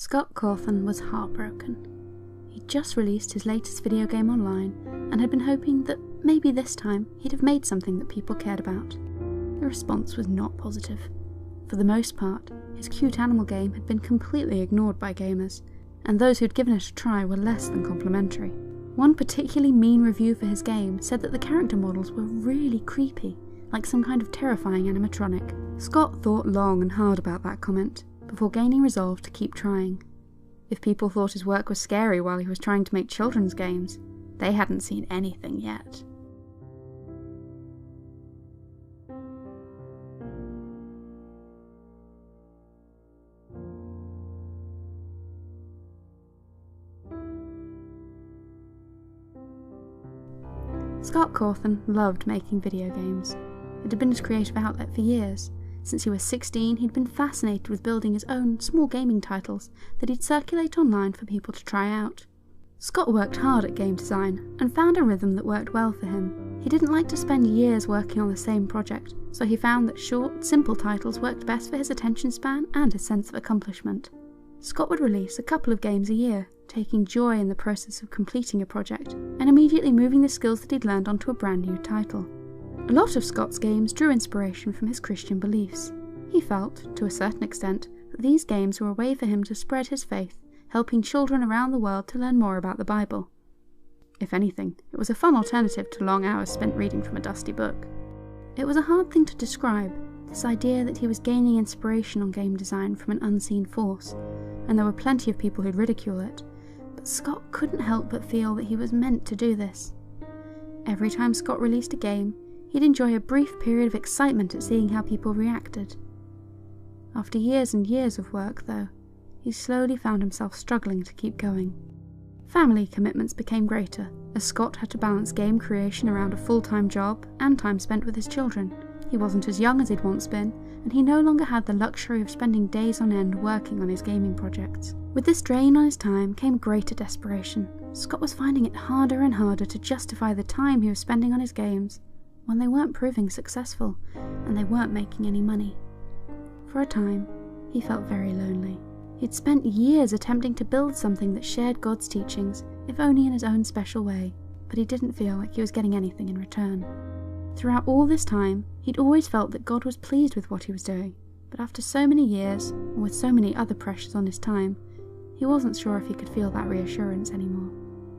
Scott Cawthon was heartbroken. He'd just released his latest video game online and had been hoping that maybe this time he'd have made something that people cared about. The response was not positive. For the most part, his cute animal game had been completely ignored by gamers, and those who'd given it a try were less than complimentary. One particularly mean review for his game said that the character models were really creepy, like some kind of terrifying animatronic. Scott thought long and hard about that comment, before gaining resolve to keep trying. If people thought his work was scary while he was trying to make children's games, they hadn't seen anything yet. Scott Cawthon loved making video games. It had been his creative outlet for years. Since he was 16, he'd been fascinated with building his own small gaming titles that he'd circulate online for people to try out. Scott worked hard at game design and found a rhythm that worked well for him. He didn't like to spend years working on the same project, so he found that short, simple titles worked best for his attention span and his sense of accomplishment. Scott would release a couple of games a year, taking joy in the process of completing a project and immediately moving the skills that he'd learned onto a brand new title. A lot of Scott's games drew inspiration from his Christian beliefs. He felt, to a certain extent, that these games were a way for him to spread his faith, helping children around the world to learn more about the Bible. If anything, it was a fun alternative to long hours spent reading from a dusty book. It was a hard thing to describe, this idea that he was gaining inspiration on game design from an unseen force, and there were plenty of people who'd ridicule it, but Scott couldn't help but feel that he was meant to do this. Every time Scott released a game, he'd enjoy a brief period of excitement at seeing how people reacted. After years and years of work, though, he slowly found himself struggling to keep going. Family commitments became greater, as Scott had to balance game creation around a full-time job and time spent with his children. He wasn't as young as he'd once been, and he no longer had the luxury of spending days on end working on his gaming projects. With this drain on his time came greater desperation. Scott was finding it harder and harder to justify the time he was spending on his games when they weren't proving successful, and they weren't making any money. For a time, he felt very lonely. He'd spent years attempting to build something that shared God's teachings, if only in his own special way, but he didn't feel like he was getting anything in return. Throughout all this time, he'd always felt that God was pleased with what he was doing, but after so many years, and with so many other pressures on his time, he wasn't sure if he could feel that reassurance anymore.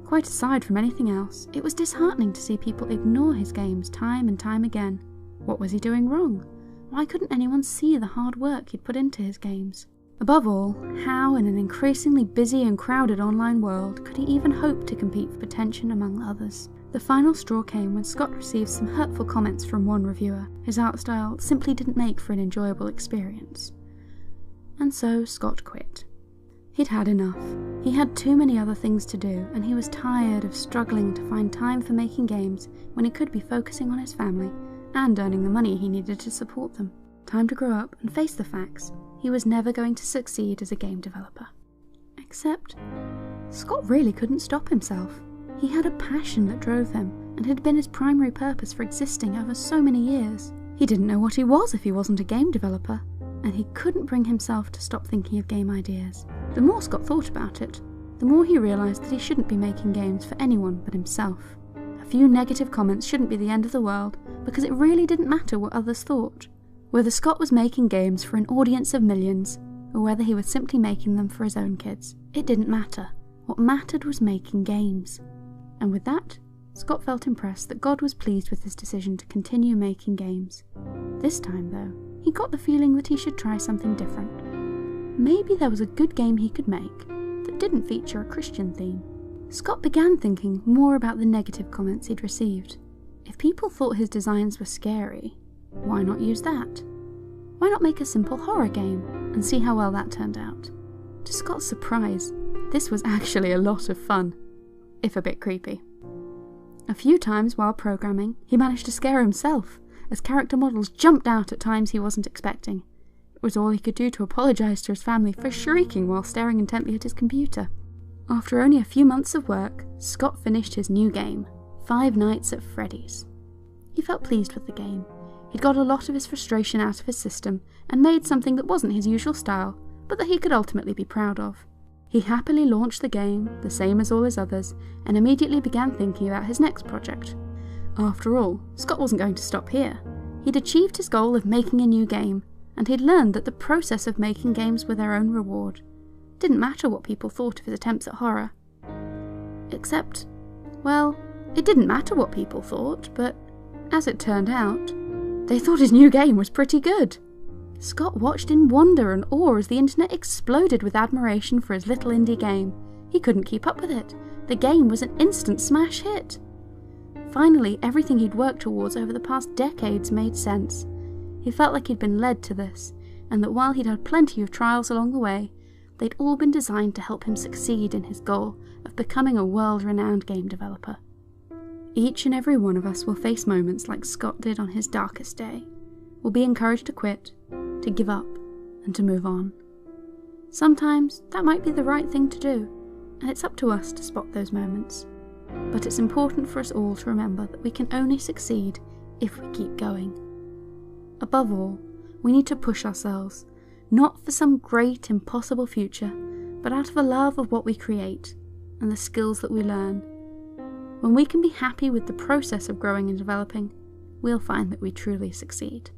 Quite aside from anything else, it was disheartening to see people ignore his games time and time again. What was he doing wrong? Why couldn't anyone see the hard work he'd put into his games? Above all, how in an increasingly busy and crowded online world could he even hope to compete for attention among others? The final straw came when Scott received some hurtful comments from one reviewer. His art style simply didn't make for an enjoyable experience. And so Scott quit. He'd had enough. He had too many other things to do, and he was tired of struggling to find time for making games when he could be focusing on his family and earning the money he needed to support them. Time to grow up and face the facts. He was never going to succeed as a game developer. Except, Scott really couldn't stop himself. He had a passion that drove him, and had been his primary purpose for existing over so many years. He didn't know what he was if he wasn't a game developer, and he couldn't bring himself to stop thinking of game ideas. The more Scott thought about it, the more he realised that he shouldn't be making games for anyone but himself. A few negative comments shouldn't be the end of the world, because it really didn't matter what others thought. Whether Scott was making games for an audience of millions, or whether he was simply making them for his own kids, it didn't matter. What mattered was making games. And with that, Scott felt impressed that God was pleased with his decision to continue making games. This time, though, he got the feeling that he should try something different. Maybe there was a good game he could make that didn't feature a Christian theme. Scott began thinking more about the negative comments he'd received. If people thought his designs were scary, why not use that? Why not make a simple horror game and see how well that turned out? To Scott's surprise, this was actually a lot of fun, if a bit creepy. A few times while programming, he managed to scare himself, as character models jumped out at times he wasn't expecting. It was all he could do to apologise to his family for shrieking while staring intently at his computer. After only a few months of work, Scott finished his new game, 5 Nights at Freddys. He felt pleased with the game. He'd got a lot of his frustration out of his system and made something that wasn't his usual style, but that he could ultimately be proud of. He happily launched the game, the same as all his others, and immediately began thinking about his next project. After all, Scott wasn't going to stop here. He'd achieved his goal of making a new game, and he'd learned that the process of making games were their own reward. It didn't matter what people thought of his attempts at horror. Except, well, it didn't matter what people thought, but as it turned out, they thought his new game was pretty good. Scott watched in wonder and awe as the internet exploded with admiration for his little indie game. He couldn't keep up with it. The game was an instant smash hit. Finally, everything he'd worked towards over the past decades made sense. He felt like he'd been led to this, and that while he'd had plenty of trials along the way, they'd all been designed to help him succeed in his goal of becoming a world-renowned game developer. Each and every one of us will face moments like Scott did on his darkest day. We'll be encouraged to quit, to give up, and to move on. Sometimes that might be the right thing to do, and it's up to us to spot those moments. But it's important for us all to remember that we can only succeed if we keep going. Above all, we need to push ourselves, not for some great, impossible future, but out of a love of what we create and the skills that we learn. When we can be happy with the process of growing and developing, we'll find that we truly succeed.